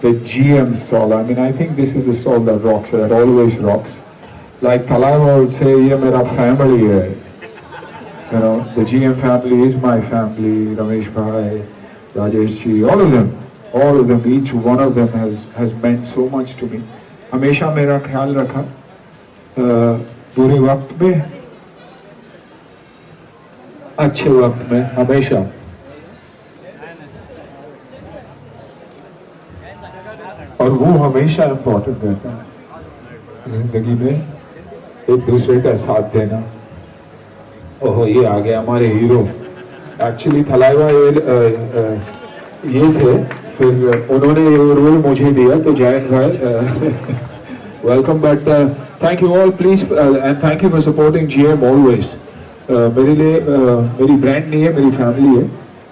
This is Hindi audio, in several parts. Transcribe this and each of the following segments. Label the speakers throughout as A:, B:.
A: the GM stall. I mean, I think this is the stall that rocks, that always rocks. Like Talaiva would say, "Ye mera family hai." You know, the GM family is my family. Ramesh Bhai, Rajesh ji, all of them, each one of them has meant so much to me. हमेशा मेरा ख्याल रखा बुरे वक्त में, अच्छे वक्त में, हमेशा। और वो हमेशा इम्पोर्टेंट रहता है जिंदगी में, एक दूसरे का साथ देना। ओहो, ये आ गए हमारे हीरो। एक्चुअली थलाइवा ये थे, फिर उन्होंने ये रोल मुझे दिया, तो जयंत भाई welcome. But thank you all, please, and thank you for supporting GM always. मेरे लिए मेरी ब्रांड नहीं है, मेरी फैमिली है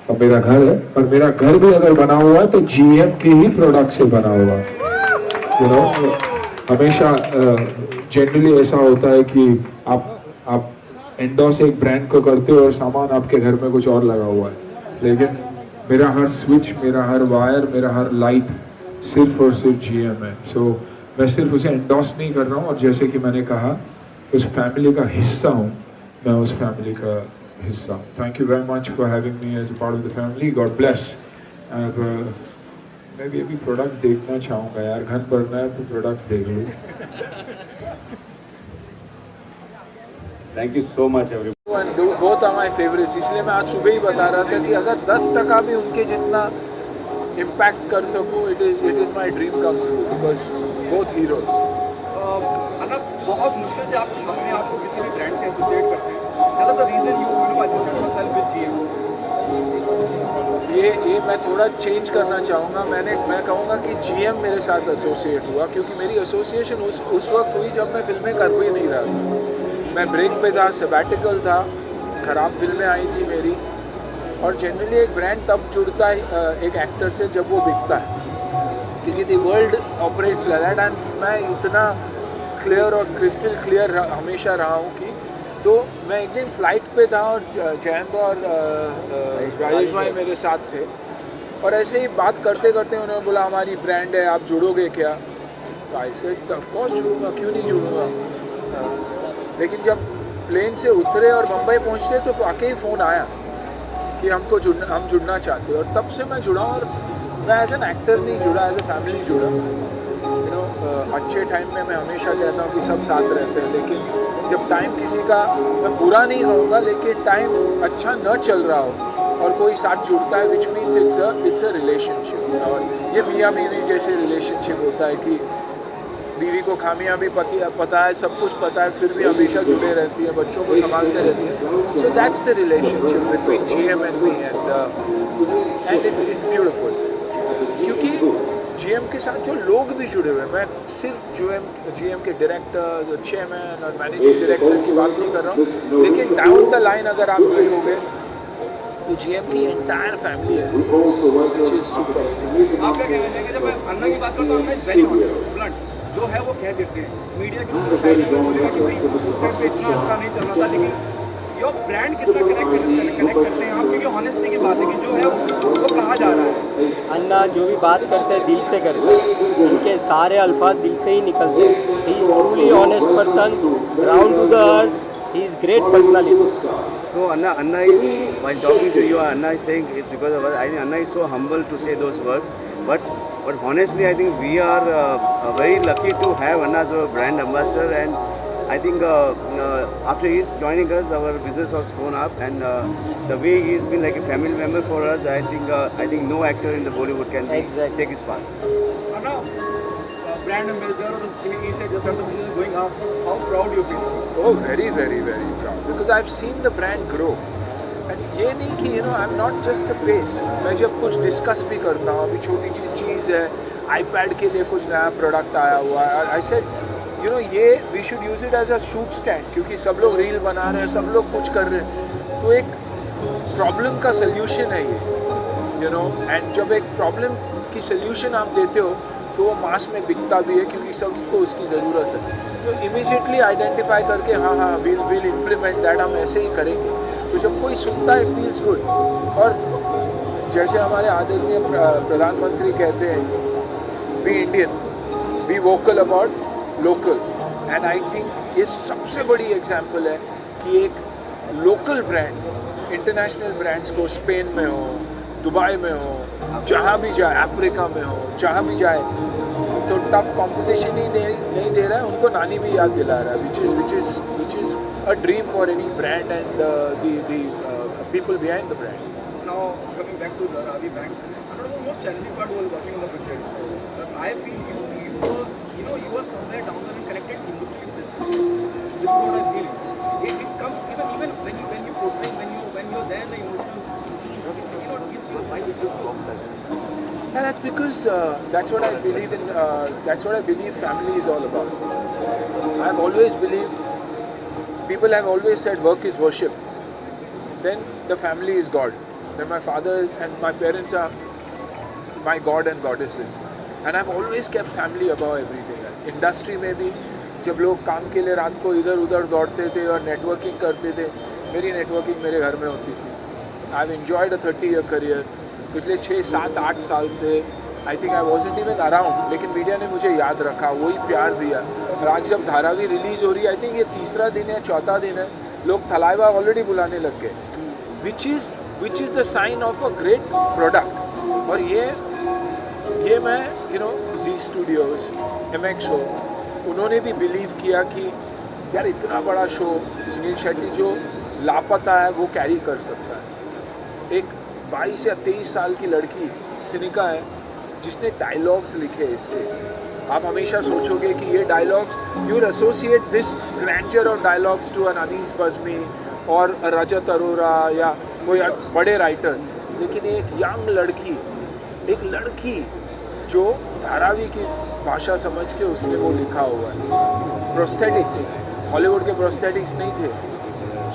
A: और मेरा घर है। और मेरा घर भी अगर बना हुआ है तो GM के ही प्रोडक्ट से बना हुआ है। यू नो, हमेशा जनरली ऐसा होता है कि आप एंडोस एक ब्रांड को करते हो और सामान आपके घर में कुछ और लगा हुआ है, लेकिन मेरा हर स्विच, मेरा हर वायर, मेरा हर लाइट सिर्फ और सिर्फ GM है। सो मैं सिर्फ उसे एंडोस नहीं कर रहा हूँ, और जैसे कि मैंने कहा, उस फैमिली का हिस्सा हूँ, मैं उस फैमिली का हिस्सा। Thank you very much for having me as a part of the family. God bless. मैं भी अभी प्रोडक्ट्स देखना चाहूँगा यार, घर पड़ना है तो प्रोडक्ट्स देख लूँ।
B: Thank you so much everyone.
C: Both are my favourites. इसलिए मैं आज सुबह ही बता रहा था कि अगर 10% भी उनके जितना इम्पैक्ट कर सकूँ, it is my dream come true, because both heroes.
D: Anna, बहुत मुश्किल से आप अपने आप को किसी भी ब्रांड से एसोसिएट करते हैं। मतलब the reason you associate yourself with GM।
C: ये मैं थोड़ा चेंज करना चाहूँगा। मैं कहूँगा कि GM मेरे साथ एसोसिएट हुआ, क्योंकि मेरी एसोसिएशन उस वक्त हुई जब मैं फिल्में कर भी नहीं रहा था। मैं ब्रेक पे था, सबैटिकल था, ख़राब फिल्में आई थी मेरी। और जनरली एक ब्रांड तब जुड़ता है एक एक्टर से जब वो बिकता है, क्योंकि the world operates like that. And मैं इतना क्लियर और क्रिस्टल क्लियर हमेशा रहा हूँ कि, तो मैं एक दिन फ्लाइट पे था और जयंत और राजेश भाई मेरे साथ थे, और ऐसे ही बात करते करते उन्होंने बोला हमारी ब्रांड है, आप जुड़ोगे क्या? तो आई सेड ऑफ कोर्स जुड़ूंगा, क्यों नहीं जुड़ूंगा। लेकिन जब प्लेन से उतरे और मुंबई पहुंचे तो वाकई फ़ोन आया कि हम जुड़ना चाहते हैं। और तब से मैं जुड़ा, और मैं एज एन एक्टर नहीं जुड़ा, एज ए फैमिली जुड़ा। यू नो, अच्छे टाइम में मैं हमेशा कहता हूँ कि सब साथ रहते हैं, लेकिन जब टाइम किसी का, मैं बुरा नहीं कहूँगा, लेकिन टाइम अच्छा न चल रहा हो और कोई साथ जुड़ता है, which means it's a relationship. और ये मियाँ बीवी जैसे रिलेशनशिप होता है कि बीवी को खामियां भी पता है, सब कुछ पता है, फिर भी हमेशा जुड़े रहती है, बच्चों को संभालते रहती है। So that's the relationship between GM and me, and it's beautiful. क्योंकि GM के साथ जो लोग भी जुड़े हुए हैं, मैं सिर्फ GM के डायरेक्टर्स और चेयरमैन और मैनेजिंग डायरेक्टर की बात नहीं कर रहा हूँ, लेकिन डाउन द लाइन अगर आप देखोगे तो GM की एंटायर फैमिली ऐसी है, विच इज सुपर।
D: आप क्या कहते हैं कि जब मैं अन्ना की बात करता हूँ, अन्ना इज वेरी ब्लंट, जो है वो कह देते हैं। मीडिया के ऊपर शायद ये बोलेगा कि भाई उस टाइम पे इतना अच्छा नहीं चल रहा था, लेकिन योर ब्रांड कितना कनेक्ट करते हैं आप, क्योंकि ऑनेस्टी की बात है कि जो है वो कहा जा रहा है।
E: अन्ना जो भी बात करते हैं दिल से करते हैं, उनके सारे अल्फाज दिल से ही निकलते हैं। He is truly honest person, ground to the earth, he is great personality.
B: So Anna is, while talking to you, Anna is saying it's because of us. I think Anna is so humble to say those words. But honestly, I think we are very lucky to have Anna as a brand ambassador. And I think after he's joining us, our business has gone up. And the way he's been like a family member for us, I think no actor in the Bollywood can take his part.
D: Anna, brand ambassador, he said just after the business is going up, how proud you feel?
C: Oh, very, very, very proud, because I've seen the brand grow. And ये नहीं कि I'm not just a face. मैं जब कुछ डिस्कस भी करता हूँ, अभी छोटी चीज़ है, iPad के लिए कुछ नया प्रोडक्ट आया हुआ है, I said ये we should use it as a shoot stand, क्योंकि सब लोग रील बना रहे हैं, सब लोग कुछ कर रहे हैं, तो एक प्रॉब्लम का सल्यूशन है ये, एंड जब एक प्रॉब्लम की सल्यूशन आप देते हो तो वो मास में बिकता भी है, क्योंकि सबको उसकी ज़रूरत है। तो इमीडिएटली आइडेंटिफाई करके हाँ विल इम्प्लीमेंट दैट, हम ऐसे ही करेंगे। तो जब कोई सुनता है, इट फील्स गुड। और जैसे हमारे आदरणीय प्रधानमंत्री कहते हैं be Indian, be vocal about local. And I think ये सबसे बड़ी एग्जाम्पल है कि एक लोकल ब्रांड इंटरनेशनल ब्रांड्स को स्पेन में हो, दुबई में हो, जहाँ भी जाए, अफ्रीका में हो, जहाँ भी जाए, तो टफ कंपटीशन ही नहीं दे रहा है, उनको नानी भी याद दिला रहा है, which is a dream for any brand and the people behind the brand.
D: Now coming back to the Ravi Bank, I don't know the most challenging part was working on the project. I feel you were somewhere down the line connected emotionally with this. This is what I feel. It comes even when you portray, when you're there in the emotional scene, it gives you a vibe.
C: Yeah, that's because that's what I believe in. That's what I believe family is all about. I've always believed. People have always said work is worship. Then the family is God. Then my father and my parents are my God and goddesses. And I've always kept family above everything else. Industry में भी जब लोग काम के लिए रात को इधर उधर दौड़ते थे और नेटवर्किंग करते थे, मेरी नेटवर्किंग मेरे घर में होती थी. I've enjoyed a 30-year career. पिछले 6, 7, 8 साल से I think I wasn't even around, लेकिन मीडिया ने मुझे याद रखा, वही प्यार दिया. और आज जब धारावी रिलीज़ हो रही है, आई थिंक ये 3रा दिन है, 4था दिन है, लोग थलाइवा ऑलरेडी बुलाने लग गए, which is the sign of a great product. और ये मैं जी स्टूडियोज़, MX शो, उन्होंने भी बिलीव किया कि यार इतना बड़ा शो सुनील शेट्टी जो लापता है वो कैरी कर सकता है. एक 22 या 23 साल की लड़की सिनिका है जिसने डायलॉग्स लिखे इसके. आप हमेशा सोचोगे कि ये dialogues, you associate this grandeur of dialogues to an Anees Bazmee और रजत अरोरा या कोई बड़े राइटर्स, लेकिन एक यंग लड़की जो धारावी की भाषा समझ के उसने वो लिखा हुआ है. प्रोस्थेटिक्स, हॉलीवुड के प्रोस्थेटिक्स नहीं थे,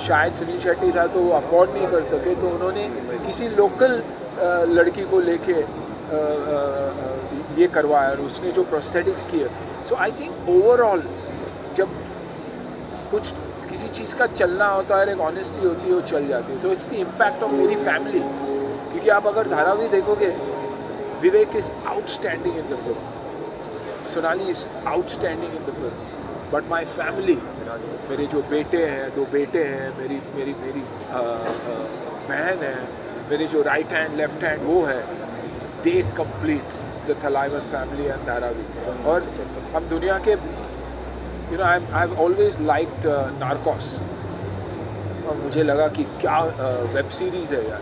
C: शायद सुनील शेट्टी था तो वो अफोर्ड नहीं कर सके, तो उन्होंने किसी लोकल लड़की को लेके ये करवाया और उसने जो प्रोस्थेटिक्स किए. सो आई थिंक ओवरऑल जब कुछ किसी चीज़ का चलना होता है, एक ऑनेस्टी होती है, वो चल जाती है. So it's the impact of मेरी फैमिली. क्योंकि आप अगर धारावी देखोगे, Vivek is outstanding in the film, Sonali is outstanding in the film, but my family, मेरे जो बेटे हैं, 2 बेटे हैं, मेरी बहन है, मेरे जो राइट हैंड लेफ्ट हैंड वो है, they complete the Thalaivan family and Dharavi. और हम दुनिया के I have always liked Narcos, और मुझे लगा कि क्या वेब सीरीज़ है यार.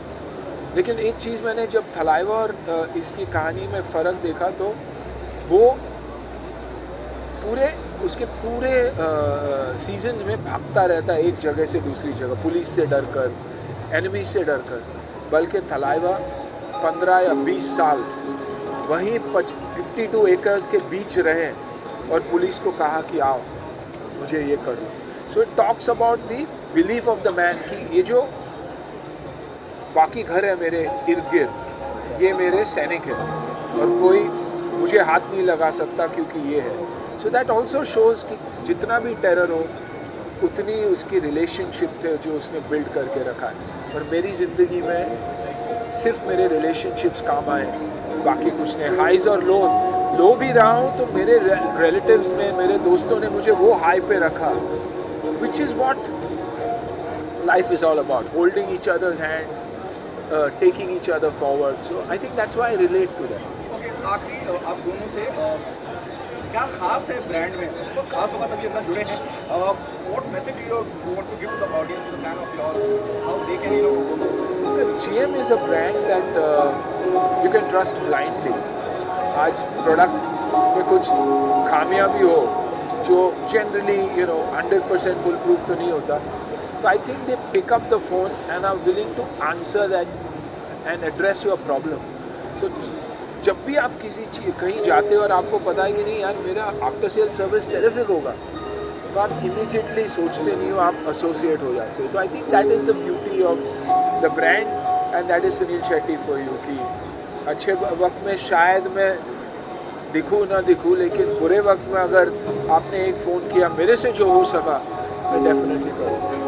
C: लेकिन एक चीज़ मैंने जब थलाइवा और इसकी कहानी में फ़र्क देखा, तो वो उसके पूरे सीजन्स में भागता रहता है एक जगह से दूसरी जगह, पुलिस से डर कर, एनिमी से डर कर. बल्कि थलाइवा 15 या 20 साल वहीं 52 एकर्स के बीच रहे और पुलिस को कहा कि आओ मुझे ये कर लो. So it talks about the belief of the man कि ये जो बाकी घर है मेरे इर्द गिर्द, ये मेरे सैनिक हैं और कोई मुझे हाथ नहीं लगा सकता क्योंकि ये है. सो दैट ऑल्सो शोज़ कि जितना भी टेरर हो उतनी उसकी रिलेशनशिप थे जो उसने बिल्ड करके रखा है. और मेरी ज़िंदगी में सिर्फ मेरे रिलेशनशिप्स काम आए, बाकी कुछ नहीं. हाइज और लो भी रहा हूँ तो मेरे रिलेटिव्स में, मेरे दोस्तों ने मुझे वो हाई पे रखा, which is what life is all about, holding each others hands, taking each other forward. So I think that's why I relate to that.
D: Okay, आखिरी आप दोनों से क्या खास है ब्रांड में? कुछ खास होगा तभी इतना जुड़े हैं. What message do you want to give to the audience, the fan of yours? How they can
C: GM is a brand that you can trust blindly. आज प्रोडक्ट में कुछ खामियां भी हो जो जनरली 100% फुल प्रूफ तो नहीं होता. So I think they pick up the phone and are willing to answer that and address your problem. So जब भी आप कहीं जाते हो और आपको पता है कि नहीं यार मेरा आफ्टर सेल सर्विस टेरिफिक होगा, तो आप इमीडिएटली सोचते नहीं हो, आप एसोसिएट हो जाते हो. तो I think that is the beauty of the brand and that is Sunil Shetty for you. कि अच्छे वक्त में शायद मैं दिखूँ ना दिखूँ, लेकिन बुरे वक्त में अगर आपने एक फ़ोन किया, मेरे से जो हो सका मैं डेफिनेटली करूँगा.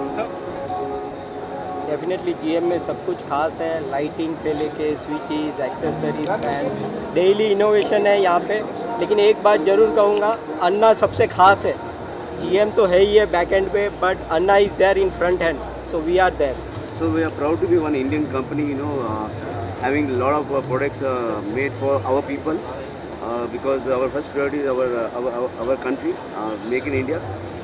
E: डेफिनेटली जीएम में सब कुछ खास है, लाइटिंग से लेके switches, accessories, fan, daily innovation है यहाँ पे। लेकिन एक बात ज़रूर कहूँगा, अन्ना सबसे खास है। जीएम तो है ही है बैक एंड पे, but Anna is there in front hand, so we are there.
B: So we are proud to be one Indian company, having a lot of products made for our people, because our first priority is our country, make in India,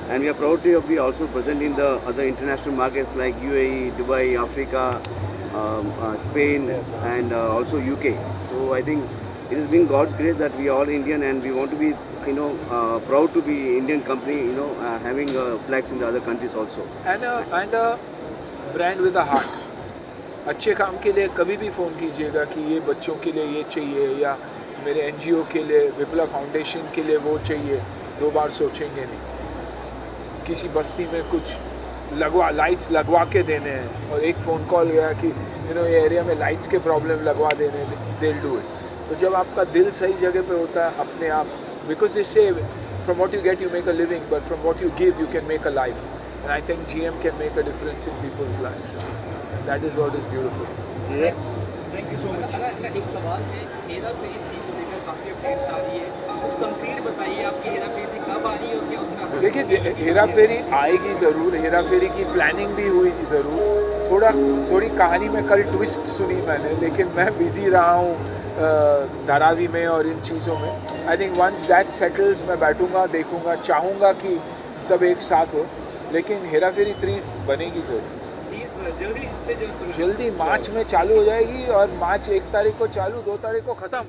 B: and we are proud to be also present in the other international markets like UAE, Dubai, Africa, Spain, and also UK. So I think it has been God's grace that we are all Indian, and we want to be, proud to be Indian company, having flags in the other countries also.
C: and a brand with a heart. अच्छे काम के लिए कभी भी फ़ोन कीजिएगा कि ये बच्चों के लिए ये चाहिए, या मेरे एनजीओ के लिए, विप्लव फाउंडेशन के लिए वो चाहिए, 2 बार सोचेंगे नहीं। किसी बस्ती में कुछ लाइट्स लगवा के देने हैं और एक फ़ोन कॉल गया कि ये एरिया में लाइट्स के प्रॉब्लम लगवा देने, दे विल डू इट। तो जब आपका दिल सही जगह पे होता है अपने आप, बिकॉज दे से from what you get you make a living, but from what you give you can make a life. And I think GM can make a difference in people's lives. That is what is beautiful.
D: Thank you so much. एक सवाल है, हेरा फेरी 3 को लेकर काफ़ी अपडेट्स आ रही है, कुछ कंक्रीट बताइए आपकी हेरा फेरी कब आ रही है और क्या उसमें।
C: देखिए, हेरा फेरी आएगी ज़रूर, हेरा फेरी की प्लानिंग भी हुई ज़रूर। थोड़ी कहानी में कल ट्विस्ट सुनी मैंने, लेकिन मैं बिज़ी रहा हूँ धारावी में और इन चीज़ों में। I think once that settles मैं बैठूँगा, देखूँगा, चाहूँगा कि सब एक साथ हो, लेकिन हेरा फेरी 3 बनेगी जल्दी। मार्च में चालू हो जाएगी और मार्च 1 तारीख को चालू, 2 तारीख को ख़त्म।